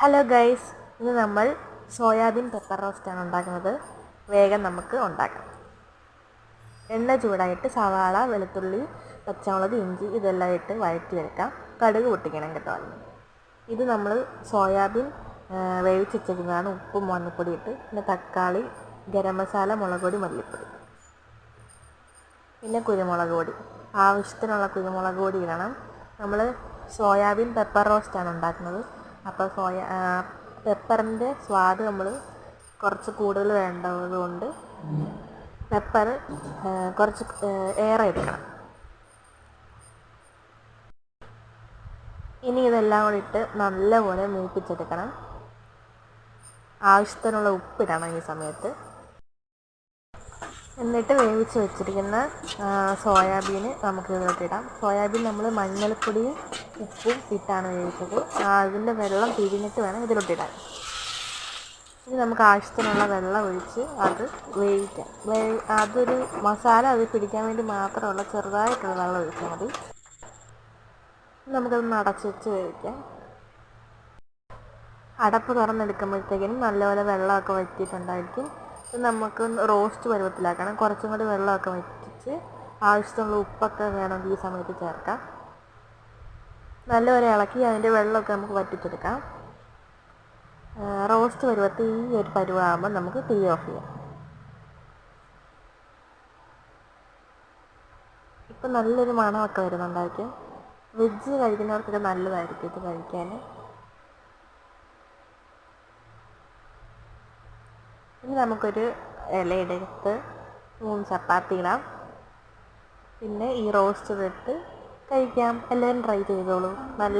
Hello guys, ഇന്ന് നമ്മൾ soybean pepper റോസ്റ്റാണ് ഉണ്ടാക്കുന്നത്. വേഗം നമുക്ക് ഉണ്ടാക്കാം. എണ്ണ ചൂടായിട്ട് സവാള, വെളുത്തുള്ളി, പച്ചമുളക്, ഇഞ്ചി ഇതെല്ലാം ഇട്ട് വഴറ്റിയെടുക്കാം. കടുക് പൊട്ടിക്കണം കേട്ടോ. ഇത് നമ്മൾ സോയാബീൻ വേവിച്ചിരിക്കുന്നതാണ്. ഉപ്പും മഞ്ഞൾപ്പൊടി ഇട്ട്, പിന്നെ തക്കാളി, ഗരം മസാല, മുളക് പൊടി, മല്ലിപ്പൊടി, പിന്നെ കുരുമുളക് പൊടി, ആവശ്യത്തിനുള്ള കുരുമുളക് പൊടി ഇടണം. നമ്മൾ സോയാബീൻ പെപ്പർ റോസ്റ്റാണ് ഉണ്ടാക്കുന്നത്. അപ്പോൾ പെപ്പറിൻ്റെ സ്വാദ് നമ്മൾ കുറച്ച് കൂടുതൽ വേണ്ടത് കൊണ്ട് പെപ്പർ കുറച്ച് ഏറെ എടുക്കണം. ഇനി ഇതെല്ലാം കൂടി ഇട്ട് നല്ലപോലെ മൂപ്പിച്ചെടുക്കണം. ആവശ്യത്തിനുള്ള ഉപ്പിടണം ഈ സമയത്ത്. എന്നിട്ട് വേവിച്ച് വെച്ചിരിക്കുന്ന സോയാബീൻ നമുക്ക് ഇതിലോട്ടിടാം. സോയാബീൻ നമ്മൾ മഞ്ഞൾപ്പൊടിയും ഉപ്പും ഇട്ടാണ് വേവിച്ചത്. അതിൻ്റെ വെള്ളം പിഴിഞ്ഞിട്ട് വേണം ഇതിലോട്ടിടാൻ. ഇനി നമുക്ക് ആവശ്യത്തിനുള്ള വെള്ളം ഒഴിച്ച് അത് വേവിക്കാം. അതൊരു മസാല അത് പിടിക്കാൻ വേണ്ടി മാത്രമുള്ള ചെറുതായിട്ടുള്ള വെള്ളം ഒഴിച്ചാൽ മതി. നമുക്കതൊന്ന് അടച്ച് വെച്ച് വേവിക്കാം. അടപ്പ് തുറന്നെടുക്കുമ്പോഴത്തേക്കിനും നല്ലപോലെ വെള്ളമൊക്കെ വറ്റിയിട്ടുണ്ടായിരിക്കും. നമുക്ക് റോസ്റ്റ് പരുവത്തിലാക്കണം. കുറച്ചും കൂടി വെള്ളമൊക്കെ വറ്റിച്ച് ആവശ്യത്തിനുള്ള ഉപ്പൊക്കെ വേണമെങ്കിൽ ഈ സമയത്ത് ചേർക്കാം. നല്ലപോലെ ഇളക്കി അതിൻ്റെ വെള്ളമൊക്കെ നമുക്ക് വറ്റിച്ചെടുക്കാം. റോസ്റ്റ് പരുവത്തിൽ ഈ ഒരു പരുവാകുമ്പോൾ നമുക്ക് തീ ഓഫ് ചെയ്യാം. ഇപ്പം നല്ലൊരു മണമൊക്കെ വരുന്നുണ്ടായിരിക്കും. വെജ് കഴിക്കുന്നവർക്കൊക്കെ നല്ലതായിരിക്കും ഇത് കഴിക്കാൻ. ഇനി നമുക്കൊരു ഇലയെടുത്ത് 3 ചപ്പാത്തി ഇടാം. പിന്നെ ഈ റോസ്റ്റ് ഇട്ട് കഴിക്കാം. എല്ലാവരും ട്രൈ ചെയ്തോളൂ. നല്ല